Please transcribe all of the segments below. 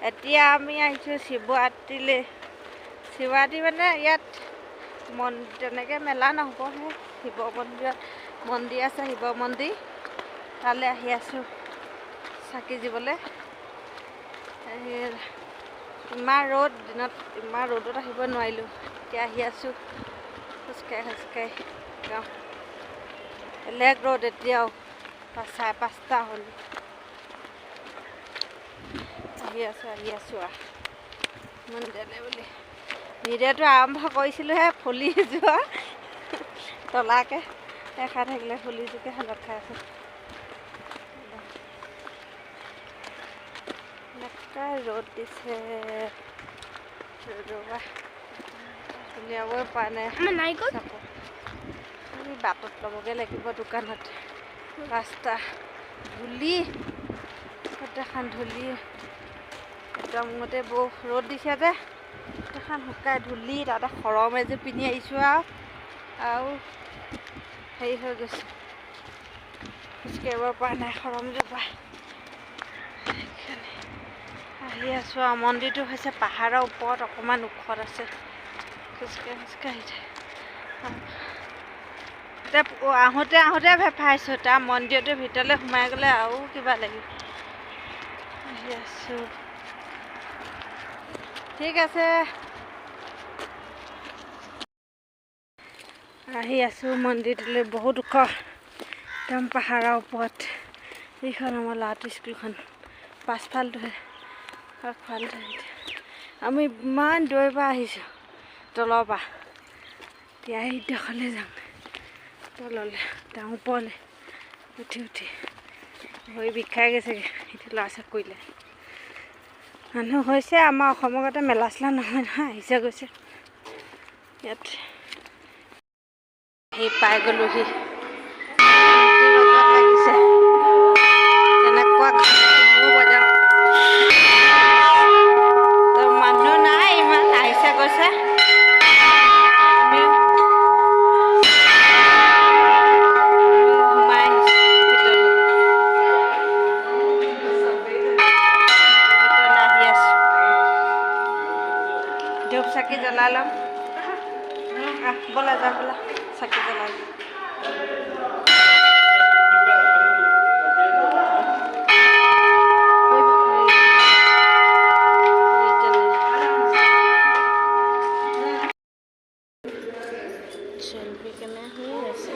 এতিয়া আমি আহিছোঁ শিৱৰাত্ৰিলৈ। শিৱৰাত্ৰি মানে ইয়াত তেনেকৈ মেলা নহ'বহে। শিৱ মন্দিৰত মন্দিৰ আছে, শিৱ মন্দিৰ, তালৈ আহি আছোঁ চাকি দিবলৈ। ইমান ৰ'দ, দিনত ইমান ৰ'দত আহিব নোৱাৰিলোঁ। এতিয়া আহি আছোঁ খোজকাঢ়ি যাওঁ। বেলেগ ৰ'দ এতিয়াও 5:30 হ'ল। আহি আছোঁ মন্দিৰলৈ বুলি। ভিডিঅ'টো আৰম্ভ কৰিছিলোঁহে, ফুলি যোৱা তলাকৈ দেখা থাকিলে ফুলি যোৱাকৈ হালত খাই আছোঁ। এনেকুৱা ৰ'দ দিছে, ৰ'বা উলিয়াবই পৰা নাই। বাটত ল'বগৈ লাগিব দোকানত। ৰাস্তা ধূলি, গোটেইখন ধূলি, একদম গোটেই ৰ'দ দিছে যে গোটেইখন শুকাই ধূলি। তাতে খৰম এযোৰ পিন্ধি আহিছোঁ আৰু হেৰি হৈ গৈছে, খোজকাঢ়িব পৰা নাই খৰমযোৰ পৰা। আহি আছোঁ আৰু মন্দিৰটো হৈছে পাহাৰৰ ওপৰত, অকণমান ওখত আছে। খোজকাঢ়ি এতিয়া আহোঁতে ভেফাইছোঁ। তাৰ মন্দিৰটোৰ ভিতৰলৈ সোমাই গ'লে আৰু কিবা লাগিব। আহি আছোঁ, ঠিক আছে। আহি আছোঁ মন্দিৰটোলৈ, বহুত ওখ, একদম পাহাৰৰ ওপৰত। এইখন আমাৰ ল'ৰাটোৰ স্কুলখন, পাছফালটোহে, আগফালটোহে। আমি ইমান দূৰৰ পৰা আহিছোঁ, তলৰ পৰা। এতিয়া এইডোখৰলৈ যাম, তললৈ তাৰ ওপৰলৈ উঠি ভৰি বিষাই গৈছেগৈ এতিয়া ল'ৰা ছোৱালী কৰিলে। মানুহ হৈছে আমাৰ অসমৰ গতে মেলা চেলা নহয় নহয়, আহিছে গৈছে ইয়াত। পাই গ'লোহি, লাগিছে তেনেকুৱা বজাৰ। মানুহ নাই ইমান, আহিছে গৈছে। সোমাই আহিছোঁ ভিতৰলৈ আহি আছোঁ। ধূপ চাকি জ্বলাই ল'ম। ব'লা যাওঁ, ব'লা চাকি জ্বলাই ল'ম। চেল্ফি কেনে হৈ আছে।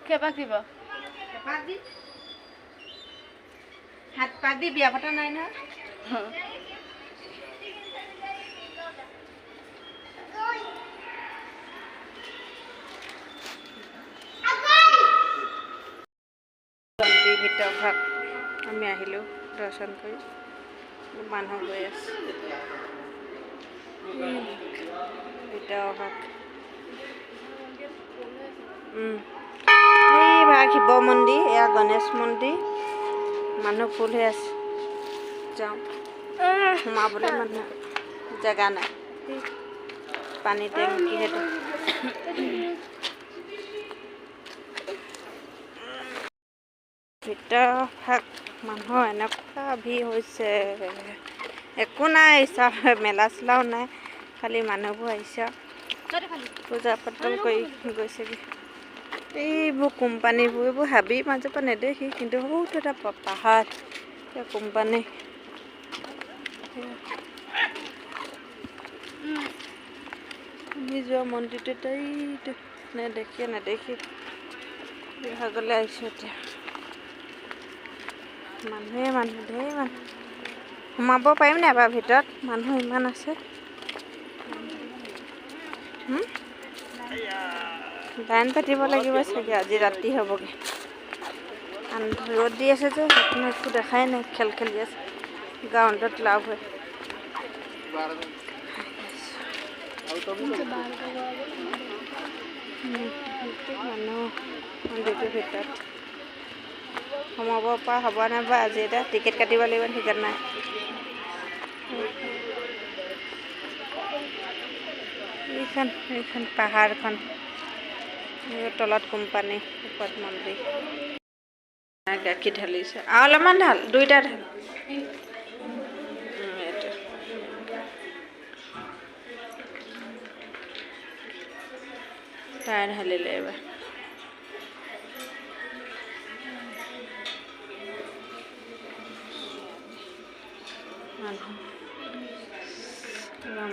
কেইপাক দিব? হাত পাক দি বিয়া পতা নাই নহয়। মন্দিৰ ভিতৰ ভাগ আমি আহিলোঁ দৰ্শন কৰি। মানুহ গৈ আছে ভিতৰ ভাগ। এই ভাগ শিৱ মন্দিৰ, এয়া গণেশ মন্দিৰ। মানুহ ফুল হৈ আছে, যাওঁ। সোমাবলৈ মানুহ জেগা নাই, পানী টেংকি সেইটো। ভিতৰ ভাগ মানুহ এনেকুৱা ভিৰ হৈছে, একো নাই, মেলা চেলাও নাই, খালি মানুহবোৰ আহিছে পূজা পাতল কৰি গৈছেগৈ। এইবোৰ কোম্পানীবোৰ, এইবোৰ হাবিৰ মাজৰ পৰা নেদেখি, কিন্তু সৰুটো এটা পাহাৰ কোম্পানী। আমি যোৱা মন্দিৰটোত এইটো নেদেখি বিভাগলৈ আহিছোঁ এতিয়া। মানুহে মানুহ, ঢেৰ মানুহ। সোমাব পাৰিম নাই বাৰু ভিতৰত? মানুহ ইমান আছে। লাইন পাতিব লাগিব চাগে, আজি ৰাতি হ'বগৈ। ৰ'দ দি আছে যে সেইখিনি একো দেখাই নাই, খেল খেলি আছে গ্ৰাউণ্ডত লাভ হৈ। মানুহ মন্দিৰটোৰ ভিতৰত সোমাব পৰা হ'ব নাই বাৰু আজি। এটা টিকেট কাটিব লাগিব, টিকেট নাই। এইখন পাহাৰখন, তলত কোম্পানী, ওপৰত মন্দিৰ। গাখীৰ ঢালিছে আৰু অলপমান ঢাল, দুইটা ঢাল। তাই ঢালিলে এইবাৰ।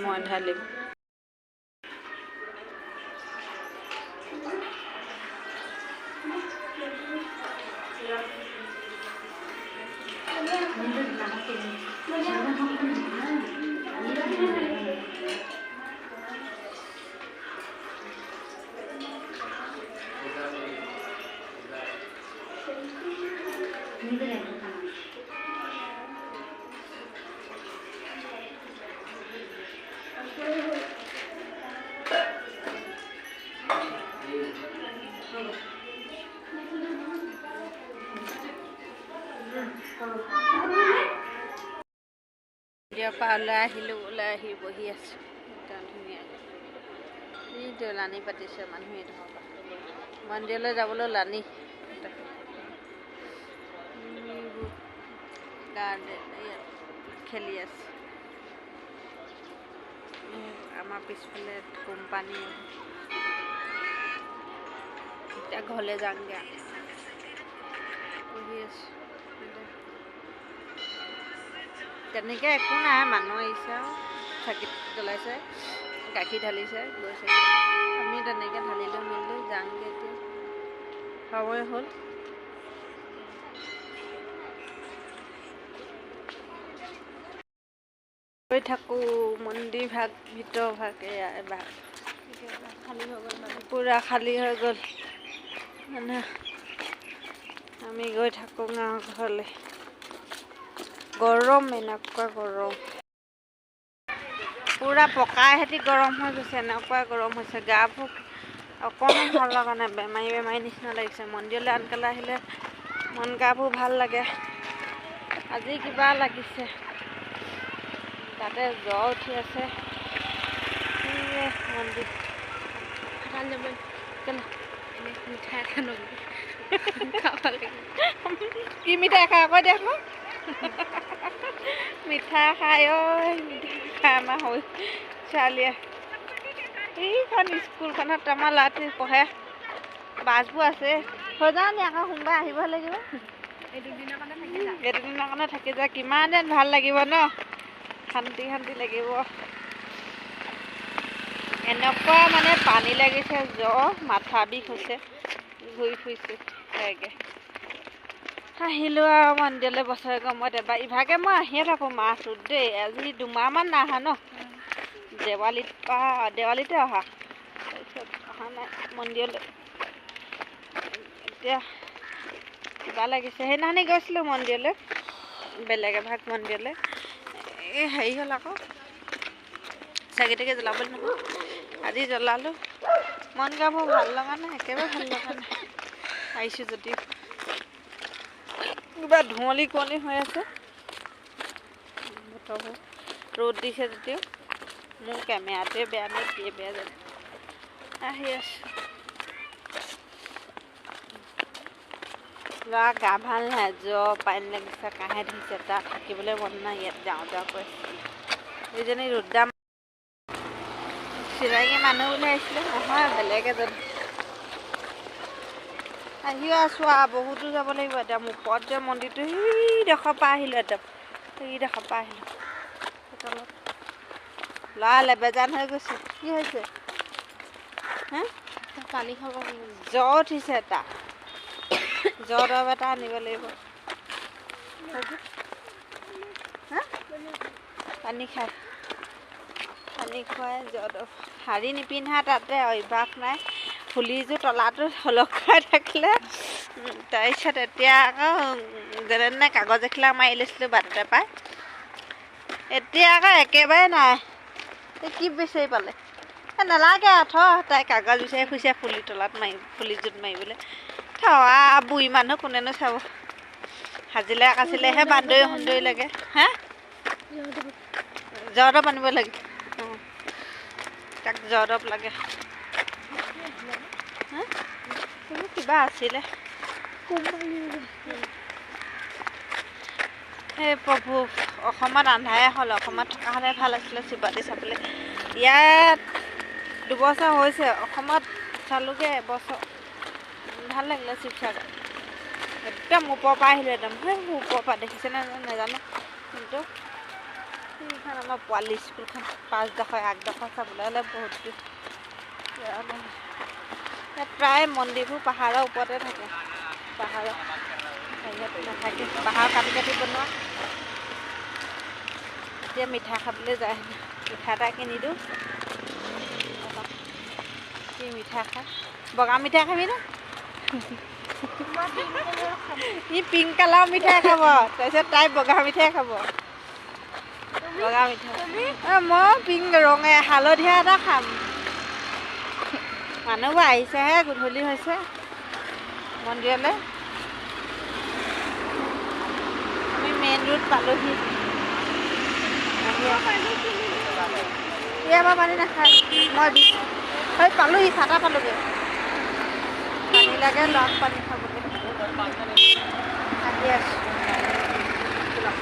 মই ঢালিম। মন্দিৰৰ পৰা ওলাই আহিলোঁ, ওলাই আহি বহি আছোঁ। একদম ধুনীয়াকৈ এইটো লানি পাতিছে মানুহে ধৰক মন্দিৰলৈ যাবলৈ লানি গাৰ্ডেন খেলি আছে। আমাৰ পিছফালে কোম্পানী। এতিয়া ঘৰলৈ যামগৈ, বহি আছোঁ। তেনেকৈ একো নাই, মানুহ আহিছে আৰু চাকি জ্বলাইছে, গাখীৰ ঢালিছে, গৈছে। আমি তেনেকৈ ঢালিলৈ মেলিলৈ যামগৈ এতিয়া, সময় হ'ল। গৈ থাকোঁ মন্দিৰ ভাগ, ভিতৰ ভাগ, এয়া এভাগ খালী হৈ গ'ল, পূৰা খালী হৈ গ'ল। মানে আমি গৈ থাকোঁ গাঁৱৰ ঘৰলৈ। গৰম, এনেকুৱা গৰম, পূৰা পকাই হেঁতি গৰম হৈ গৈছে, এনেকুৱা গৰম হৈছে। গাবোৰ অকণমান ভাল লগা নাই, বেমাৰী নিচিনা লাগিছে। মন্দিৰলৈ আনকালে আহিলে মন গাবোৰ ভাল লাগে, আজি কিবা লাগিছে। তাতে জ্বৰ উঠি আছে। মন্দিৰ মিঠাই খাব কি মিঠাই খাই আকৌ দেখোন মিঠাই খাই খাই আমাৰ হৈ ছোৱালীয়ে। এইখন স্কুলখনত আমাৰ ল'ৰাটো পঢ়ে, বাছবোৰ আছে। হৈ যাওঁ নি, আকৌ সোমবাৰে আহিব লাগিব। এই দুদিনৰ কাৰণে থাকি যা, কিমান দিন ভাল লাগিব ন, শান্তি শান্তি লাগিব। এনেকুৱা মানে পানী লাগিছে, জ্বৰ, মাথা বিষ হৈছে, ঘূৰি ফুৰিছোঁ তাইকে। আহিলোঁ আৰু মন্দিৰলৈ বছৰেকৰ মূৰত এবাৰ। ইভাগে মই আহিয়ে থাকোঁ মাহটোত দেই, আজি 2 মাহমান নাই অহা ন। দেৱালীতে অহা, তাৰপিছত অহা নাই মন্দিৰলৈ। এতিয়া কিবা লাগিছে। সেইদিনাখনি গৈছিলোঁ মন্দিৰলৈ, বেলেগ এভাগ মন্দিৰলৈ। এই হেৰি হ'ল আকৌ, চাকি তাকি জ্বলাবলৈ নহ'ল, আজি জ্বলালোঁ। মন গাবোৰ ভাল লগা নাই, একেবাৰে ভাল লগা নাই। আহিছোঁ যদিও কিবা ধুঁৱলি কুঁৱলী হৈ আছে, বতৰবোৰ ৰ'দ দিছে যদিও। মোৰ কেমেৰাটোৱে বেয়া নে কিয়ে বেয়া জানো। আহি আছোঁ। ল'ৰা গা ভাল নাই, জ্বৰ, পানী লাগিছে, কাহে ধৰিছে, তাত থাকিবলৈ মন নাই। ইয়াত যাওঁ কৈ এইজনী ৰুদ্ৰাম চিনাকি মানুহ বুলি আহিছিলে, নহয় বেলেগ এজন। আহিও আছোঁ আৰু বহুতো যাব লাগিব। এতিয়া ওপৰত যে মন্দিৰটো, সেইডোখৰ পৰা আহিলোঁ, একদম সেইডোখৰ পৰা আহিলোঁ। তলত ল'ৰা লেবেজান হৈ গৈছে। কি হৈছে? হা, পানী খাব, জ্বৰ উঠিছে তাৰ। জ্বৰ দৰৱ এটা আনিব লাগিব। হা, পানী খায় পানী খুৱাই জ্বৰ শাৰী নিপিন্ধা তাতে অভ্যাস নাই ফুলিযোৰ তলাটো হলক খাই থাকিলে তাৰপিছত এতিয়া আকৌ যেনে তেনে কাগজ এখিলা মাৰি লৈছিলোঁ বাটতে পাই এতিয়া আকৌ একেবাৰে নাই কি বিচাৰি পালে নালাগে আঠ তাই কাগজ বিচাৰি ফুৰিছে ফুলি তলাত মাৰি ফুলিযোৰত মাৰিবলৈ থোৱা বুঢ়ী মানুহ কোনেনো চাব সাজিলে কাচিলেহে বান্দৰী সুন্দৰী লাগে হা জ্বৰ দৰৱ আনিব লাগে অঁ তাক জ্বৰ দৰৱ লাগে হা কিবা আছিলে এই প্ৰভু অসমত আন্ধাৰে হ'ল অসমত থকা হ'লে ভাল আছিলে শিৱৰাত্ৰি চাবলৈ ইয়াত দুবছৰ হৈছে অসমত চালোগৈ এবছৰ ভাল লাগিলে শিৱসাগৰ একদম ওপৰৰ পৰা আহিলোঁ একদম সেই ওপৰৰ পৰা দেখিছেনে নাজানো কিন্তু সেইখন আমাৰ পোৱালি স্কুলখন 5ডোখৰ 8ডোখৰ চাবলৈ হ'লে বহুত দূৰ ইয়াত প্ৰায় মন্দিৰবোৰ পাহাৰৰ ওপৰতে থাকে পাহাৰৰ বাহিৰত নাথাকে পাহাৰ কাটি কাটি বনোৱা এতিয়া মিঠা খাবলৈ যায় মিঠা এটা কিনি দিওঁ কি মিঠা খায় বগা মিঠা খাবিনে ই পিংক কালাৰ মিঠাই খাব তাৰপিছত তাই বগা মিঠাই খাব বগা মিঠাই মই পিংক ৰঙে হালধীয়া এটা খাম মানুহবোৰ আহিছেহে গধূলি হৈছে মন্দিৰলৈ আমি মেইন ৰোড পালোহি ইয়াৰ পৰা পানী নাখায় মই দিছোঁ সেই পালোহি চাটা পালোগৈ পানী লাগে লগ পানী খাবলৈ আহি আছোঁ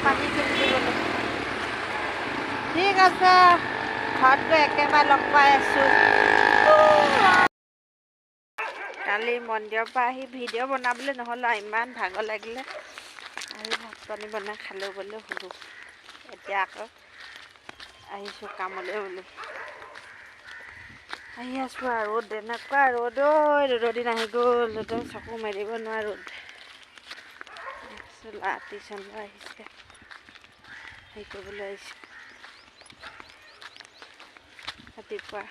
পানী কিনি দিবলৈ ঠিক আছে ঘৰত গৈ একেবাৰে লগ পাই আছোঁ কালি মন্দিৰৰ পৰা আহি ভিডিঅ' বনাবলৈ নহ'লে ইমান ভাগৰ লাগিলে আহি ভাত পানী বনাই খালোঁ বোলো শুলোঁ এতিয়া আকৌ আহিছোঁ কামলৈ বোলো আহি আছোঁ আৰু ৰ'দ এনেকুৱা ৰ'দ ৰ'দৰ দিন আহি গ'ল ৰ'দত চকু মেলিব নোৱাৰা ৰ'দ ল'ৰা টিউশ্যনলৈ আহিছে হেৰি কৰিবলৈ আহিছোঁ ৰাতিপুৱা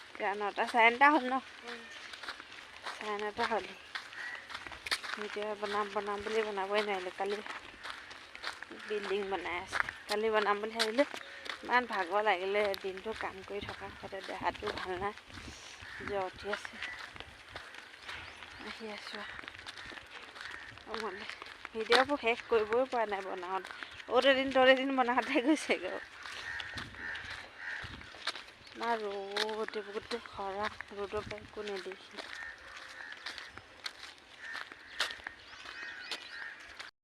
এতিয়া 9টা 9:30 হ'ল ন 9:30 হ'ল ভিডিঅ' বনাম বুলি বনাবই নোৱাৰিলোঁ কালি বিল্ডিং বনাই আছে কালি বনাম বুলি ভাবিলোঁ ইমান ভাগৰ লাগিলে দিনটো কাম কৰি থকা সদায় দেহাটো ভাল নাই জ্বৰ উঠি আছে আহি আছোঁ ভিডিঅ'বোৰ শেষ কৰিবই পৰা নাই বনাওঁতে অত এদিন বনাওঁতে গৈছেগৈ ইমান ৰ'দ গোটেই খৰা ৰ'দৰ পৰা একো নেদেখি